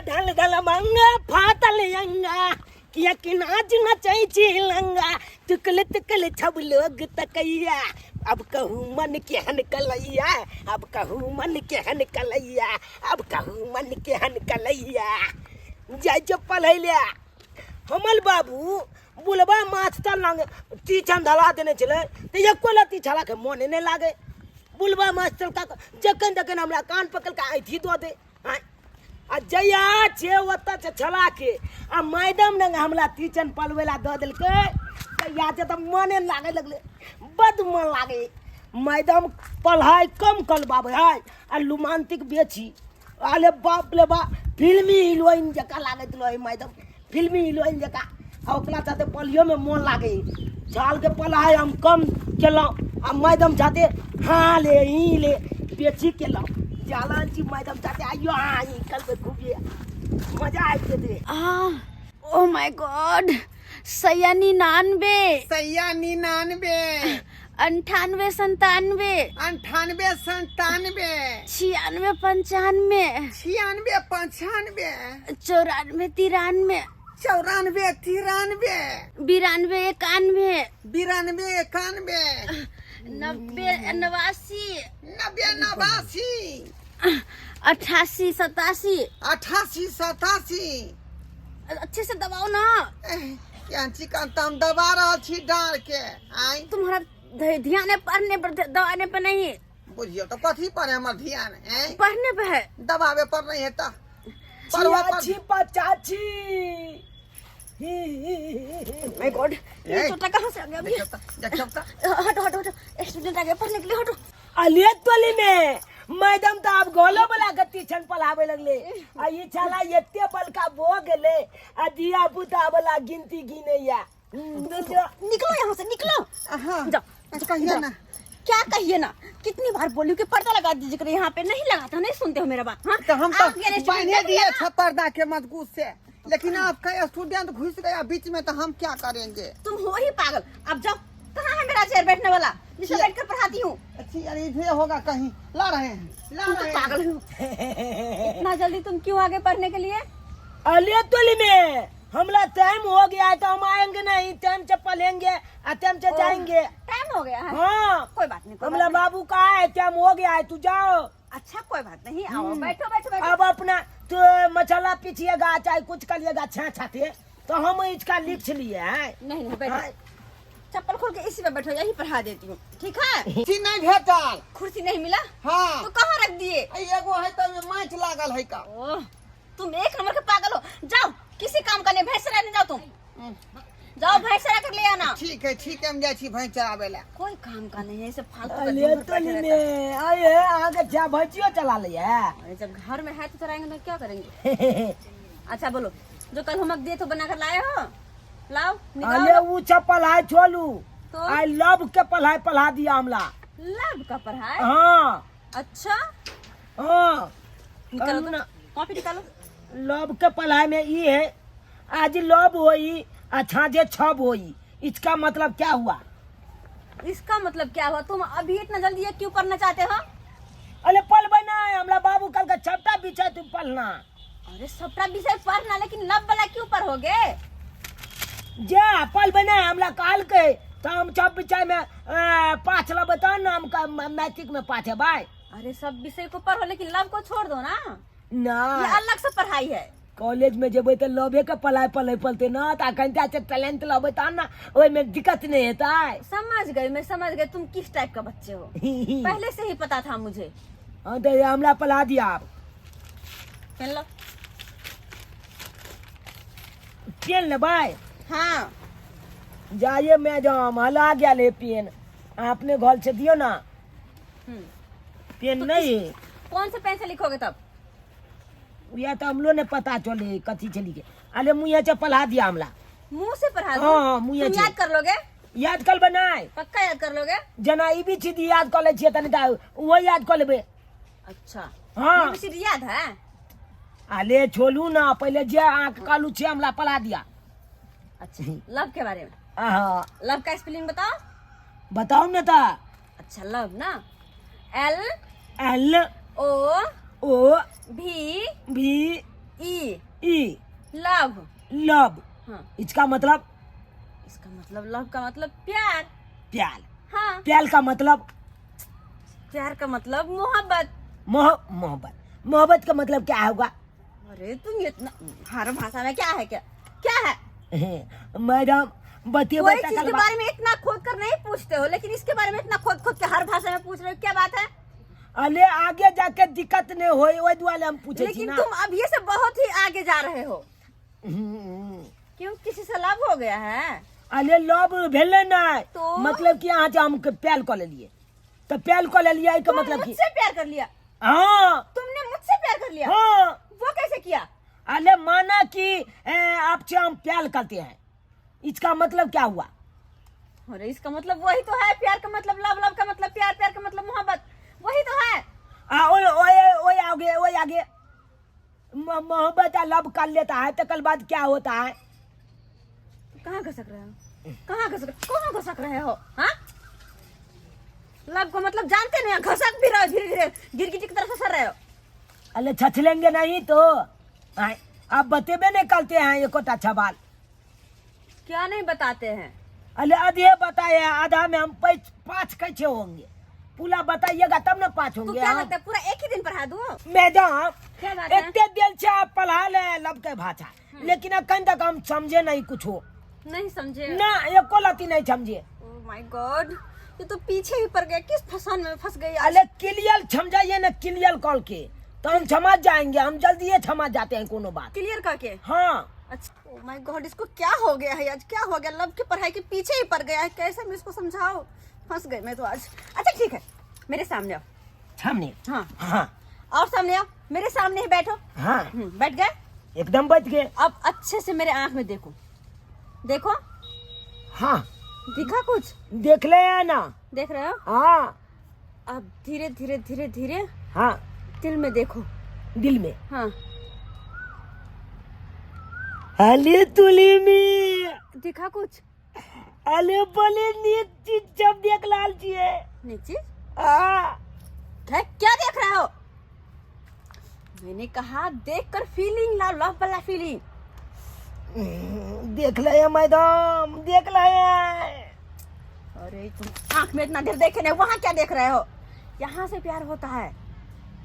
धल धल धल मंगा फातल यंगा किया कि नाच नचै छी लंगा तुकल छब लोग तकैया अब कहूँ मन केहन कलैया अब कहूँ मन केहन कलैया अब कहूँ मन केहन कलैया जाय चप्पल है लिया हमल बाबू बुलबा मास्टर लंग टीचन धला देने चले तो एको लती छला के मोने नहीं लागे बुलबा मास्टर का जखन तखन हमरा कान पकड़ के आइथी दो दे आ जया छे ओता से छला के आ मैडम ने हमरा टीचन पलवेला द देलके या जे त मने लागे लगले बद मन लागे मैडम पढ़ाई कम करबाबे है आ रोमांटिक बेची आले बाप ले बा फिल्मी हीरोइन जका लागत लो मैडम फिल्मी हीरोइन जका आ ओकरा साथे पलियो में मन लागे साल के पढ़ाई हम कम केलो आ मैडम जाते हाँ ले ही ले बेची केलो जालान जी मैडम जाते आइयो हाँ ही कल पे खूबिए मजा आए थे ओ माय गॉड 96 सैया 99 98 97 98 97 96 95 96 95 94 93 94 93 92 91 92 91 90 89 90 88 87 88 87 अच्छे से दबाओ ना यांची का तम दबा रहा छी डार के आई तुम्हारा ध्यान है पढ़ने पर दबाने पर नहीं बुझियो तो कथी पर है हमर ध्यान है पढ़ने पे है दबावे पर नहीं है ता परवा चाची पचाची माय गॉड ये छोटा कहां से आ गया अभी हटो हटो हटो स्टूडेंट आ गया पढ़ने के लिए हटो अलिया तोली में मैडम तो आप गोलो बोला के टीचन पढ़ावे लगले आ ये छला एते बलका भो गेले आ दिया पुता वाला गिनती गिनैया निकलो यहाँ से निकलो हां जाओ तो कहिए ना क्या कहिए ना कितनी बार बोलूं कि पर्दा लगा दीजिए कर यहाँ पे नहीं लगाता नहीं सुनते हो मेरा बात हाँ तो हम तो आप मेरे student पहने दिए देखिए ना। थे पर्दा के मजबूत से लेकिन आपका स्टूडेंट घुस गया बीच में तो हम क्या करेंगे तुम हो ही पागल अब जाओ कहाँ है मेरा चेयर बैठने वाला जिसमें बैठ कर पढ़ाती हूँ अच्छी यार इधर होगा कहीं ला रहे हैं ला तुम तो रहे हैं पागल हो इतना जल्दी तुम क्यों आगे पढ़ने के लिए अलिया तोली में हमला टाइम हो गया है तो हम आएंगे नहीं टाइम से पढ़ेंगे आ टाइम से जाएंगे टाइम हो गया है हाँ कोई बात नहीं हमला बाबू का है टाइम हो गया है तू जाओ अच्छा कोई बात नहीं आओ बैठो बैठो बैठो अब अपना तो मसाला पीछिएगा चाहे कुछ करिएगा छाते तो हम इसका लिख लिए हैं नहीं नहीं बैठो चप्पल खोल के इसी पे बैठो यही पढ़ा देती हूँ ठीक है कुर्सी नहीं भेटल कुर्सी नहीं मिला हाँ तो कहाँ रख दिए एगो है तो मैच लागल है का ओह तुम एक नंबर के पागल हो जाओ किसी काम का नहीं भैंस चराने जाओ तुम जाओ भैंस चरा कर ले आना ठीक है हम जाई छी भैंस चरावे ला कोई काम का नहीं है ऐसे फालतू का अलिया दिन भर तोली बैठे रहता है। में आए आगे जा भजियो चला लिए अरे जब घर में है तो चराएंगे तो क्या करेंगे अच्छा बोलो जो कल होमवर्क दिए तो बना कर लाए हो लाओ अले निकालो वो चप्पल है छोलू तो आई लव के पढ़ा दिया हमला लब का पढ़ाई हाँ अच्छा हाँ निकालो कहूँ तो ना कॉपी निकालो लव के पढ़ाई में ये है आज लव होई अच्छा जे छब होई इसका मतलब क्या हुआ इसका मतलब क्या हुआ तुम अभी इतना जल्दी ये क्यों पढ़ना चाहते हो अरे पल बना है हमरा बाबू कल का छपटा पीछे तुम पढ़ना अरे सबटा विषय पढ़ना लेकिन लब वाला क्यों पढ़ोगे जा पल बना है हमरा काल के तो हम छप पीछे में 5 लब बता ना हमका मैट्रिक में 5 है भाई अरे सब विषय को पढ़ो लेकिन लब को छोड़ दो ना ना ये अलग से पढ़ाई है कॉलेज में जेबे तो लवे के पढ़ाई पलते ना तो कंटा से टैलेंट लवे ता ना ओए में दिक्कत नहीं होता है मैं समझ गई तुम किस टाइप का बच्चे हो पहले से ही पता था मुझे हाँ तो हमला पढ़ा दिया आप पेन लो पेन ले भाई हाँ जाइए मैं जाम हला गया ले पेन आपने घर से दियो ना पेन तो नहीं कौन से पेन से लिखोगे तब या तो हम लोग ने पता चले कथी चली के अरे मुँह से पढ़ा दिया हमला मुंह से पढ़ा दो हाँ, मुँह तुम से। याद कर लोगे याद कल बनाए पक्का याद कर लोगे जना ई भी चीज याद कर ले छिए तनी ता वो याद कर लेबे अच्छा हाँ ABCD याद है अले छोलू ना पहले जे आंख कालू छे हमला पढ़ा दिया अच्छा लव के बारे में हाँ लव का स्पेलिंग बताओ बताओ ना ता अच्छा लव ना L एल O ओ V भी ई लव। लव। हाँ, इसका मतलब इसका मतलब लव का मतलब प्यार। प्याल। हाँ, प्याल का मतलब प्यार का मतलब मोहब्बत। मोहब्बत। मोहब्बत का मतलब क्या होगा? अरे तुम इतना हर भाषा में क्या है, क्या क्या है? मैडम बतिए कोई चीज के बारे में इतना खोद कर नहीं पूछते हो, लेकिन इसके बारे में इतना खोद खोद के हर भाषा में पूछ रहे हो, क्या बात है? अरे आगे जाके दिक्कत नहीं होई ओई दुआले हम पूछे छी लेकिन ना। तुम अब ये से बहुत ही आगे जा रहे हो। हम्म। क्यों, किसी से लव हो गया है? अरे लव भेले ना, तो? मतलब कि यहाँ से हम प्याल कर लेलिए, तो प्याल कर लेलिए का तुम मतलब कि मुझसे प्यार कर लिया? हाँ तुमने मुझसे प्यार कर लिया? हाँ। वो कैसे किया? अरे माना कि आपसे हम प्यार करते हैं, इसका मतलब क्या हुआ? अरे इसका मतलब वही तो है, प्यार का मतलब लव, लव का मतलब प्यार, प्यार का मतलब मोहब्बत, वही तो है। ओए आगे मोहब्बत लव कर लेता है तो कल बाद क्या होता है? कहाँ घसक रहे हो, कहाँ घसक रहे हो? हाँ, लव को मतलब जानते नहीं, घसक भी रहे हो, धीरे धीरे गिरगिटी की तरफ सर रहे हो। अरे छछलेंगे नहीं तो आप बतेबे नहीं करते हैं एको अच्छा बाल। क्या नहीं बताते हैं? अरे आधे बताए, आधा में हम 5 कैसे होंगे? पूरा बताइएगा तब ना 5 तो होंगे। क्या हम। लगता है पूरा एक ही दिन पढ़ा दूं? मैडम क्या बात है? इतने देर से आप पढ़ा ले लब के भाषा, लेकिन अखन तक हम समझे नहीं कुछ हो नहीं समझे ना, एको लती नहीं समझे। ओह माय गॉड, ये तो पीछे ही पड़ गया, किस फसान में फंस गई आज। अरे क्लियर समझाइए ना, क्लियर कॉल के तो हम समझ जाएंगे, हम जल्दी ही समझ जाते हैं कोनो बात। क्लियर करके? हाँ। अच्छा, ओह माय गॉड, इसको क्या हो गया है आज, क्या हो गया? लब की पढ़ाई के पीछे ही पड़ गया है, कैसे मैं इसको समझाऊं? फंस गई मैं तो आज। अच्छा ठीक है, मेरे सामने आओ। सामने? हाँ हाँ और सामने आओ, मेरे सामने ही बैठो। हाँ बैठ गए? एकदम बच गए। अब अच्छे से मेरे आंख में देखो, देखो, हाँ दिखा कुछ? देख ले है ना। देख रहे हो? हाँ अब धीरे धीरे धीरे धीरे हाँ दिल में देखो। दिल में। हाँ, अले तुली में दिखा कुछ? अले बोले नीचे जब देख लाल जी है। नीचे हाँ क्या देख रहे हो? मैंने कहा देखकर फीलिंग लाओ, लव वाला फीलिंग। देख ले मैडम, देख ले। अरे तुम आंख में इतना देर देखे नहीं, वहाँ क्या देख रहे हो? यहाँ से प्यार होता है।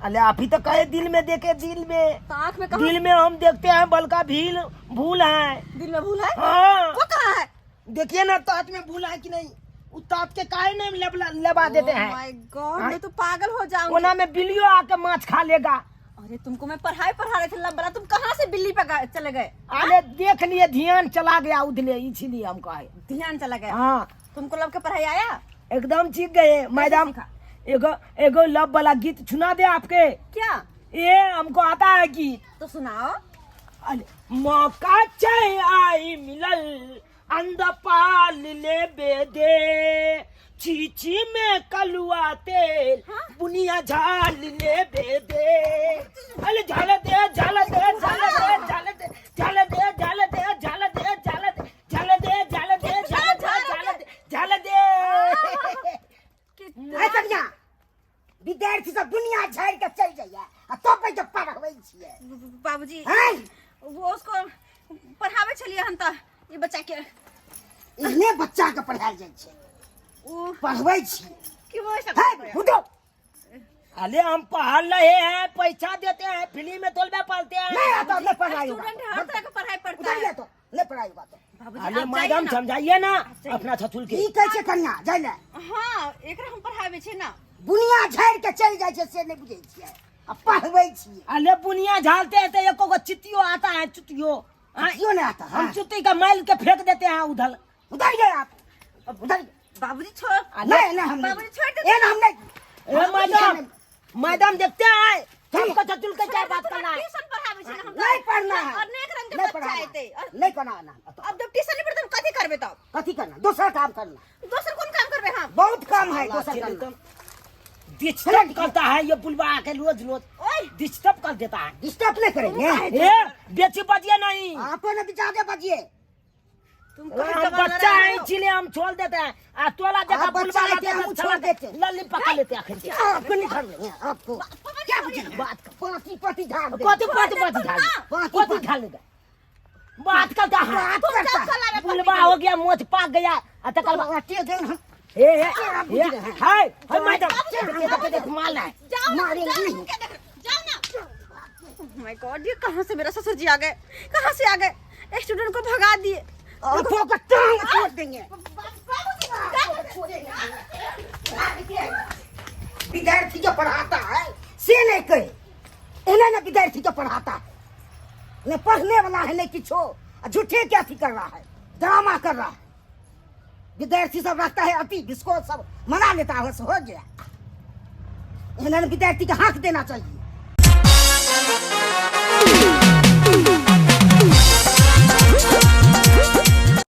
अले आप ही तो कहे दिल में देखे, दिल में। तो आंख में कहाँ? दिल में हम देखते हैं बलका भील भूल है। दिल में भूल है? हाँ वो कहाँ है? देखिए ना तात में भूल है कि नहीं, उस तात के काहे नहीं लबा देते हैं। माय गॉड, मैं तो पागल हो जाऊंगी। कोना में बिल्लियों आके माछ खा लेगा। अरे तुमको मैं पढ़ा रहे थे लब वाला, तुम कहाँ से बिल्ली पे चले गए? अरे देख लिए, ध्यान चला गया उधले, इसीलिए हम कहे। ध्यान चला गया। हाँ तुमको लब के पढ़ाई आया? एकदम सीख गए मैडम। सीखा? एगो लव वाला गीत सुना दे आपके। क्या? ये हमको आता है गीत। तो सुनाओ। अरे मौका चाहे आई मिलल, अंध पाल ले बेदे, चीची में कलुआ तेल, बुनिया झाल ले बेदे। अरे झाल दे, झाल दे, झाल दे, झाल दे, झाल दे, झाल दे, झाल दे, झाल दे, झाल दे, झाल दे, झाल दे, झाल दे। ऐसा क्या विद्यार्थी सब दुनिया झाड़ के चल जाइए, तो पे जब पढ़ावे छिए। बाबूजी हैं? वो उसको पढ़ावे छलिए हम त, ये बच्चा के इन्हें बच्चा के पढ़ायल जाय छै, वो पढ़बै छी। क्यों वो ऐसा है कर रहे हैं? बुढ़ो। अरे हम पढ़ रहे हैं, पैसा देते हैं, फ्री में तोलबे पढ़ते हैं। नहीं आता, ले पढ़ाई होगा। स्टूडेंट है, हर तरह का पढ़ाई पढ़ता उधर ले है। तो, ले पढ़ाई होगा तो। बाबूजी, अरे आप मैडम जाइए ना। समझाइए ना जाइए। अपना छछुल के। ई कैसे कन्या जाय ले, हाँ, एकरा हम पढ़ावे छे ना। बुनिया झाड़ के चल जाय छै से नहीं बुझै छियै, आ पढ़बै छी। अरे बुनिया झाड़ते हैं तो एको गो चिट्टियो आता है, चिट्टियो क्यों नहीं आता? हम चिट्टी का मैल के फेंक देते हैं उधर। उधर गए आप, उधर। बाबूजी छोड़। नहीं नहीं हम बाबूजी छोड़ दे। ये ना हम नहीं। मैडम देखते हैं हमको छछुल के क्या बात करना है। ट्यूशन पढ़ावे छे ना हम। नहीं पढ़ना है, और नेक रंग के नहीं बच्चा पढ़ना आते। है, नहीं पढ़ाना। अब जब ट्यूशन नहीं पढ़ते हम कथी करबे तब? कथी करना, दूसरा काम करना। दोसर कौन काम करबे हम? बहुत काम है दूसरा करना। डिस्टर्ब करता है ये बुलवा आके रोज रोज, ओए डिस्टर्ब कर देता है। डिस्टर्ब नहीं करेंगे, ये बेची बजिए नहीं, आपने भी ज्यादा बजिए। तुम कभी हम जमाना बच्चा रहे है हो। इसीलिए हम छोड़ देते हैं। तोला जगह आप बच्चा बुलवा है क्या, लाते हम हैं, छोड़ देते हैं। लल्ली पका लेते हैं आखिर। आपको नहीं कर लेंगे आपको क्या बुझेंगे बात कर। पाती पाती झाड़ दे कथी ढाल कथी ढाल बात करता है। बात करता है बुलवा हो गया, मोच पाक गया, तकर बाद पाती देन हम हाय मैडम देख माल है। जाओ ना, मारेंगे जाओ, नहीं। क्या देख रहे हो? जाओ ना। Oh my God, ये कहाँ से मेरा ससुर जी आ गए? कहाँ से आ गए? स्टूडेंट को भगा दिए। आपको का टांग छोड़ देंगे विद्यार्थी जो पढ़ाता है से नहीं कहे इन्हें ना विद्यार्थी जो पढ़ाता है न पढ़ने वाला है नहीं किछो झूठे क्या थी कर रहा है, ड्रामा कर रहा है। विद्यार्थी सब रहता है अति जिसको सब मना लेता है, बस हो गया। इन्हें विद्यार्थी का हक देना चाहिए।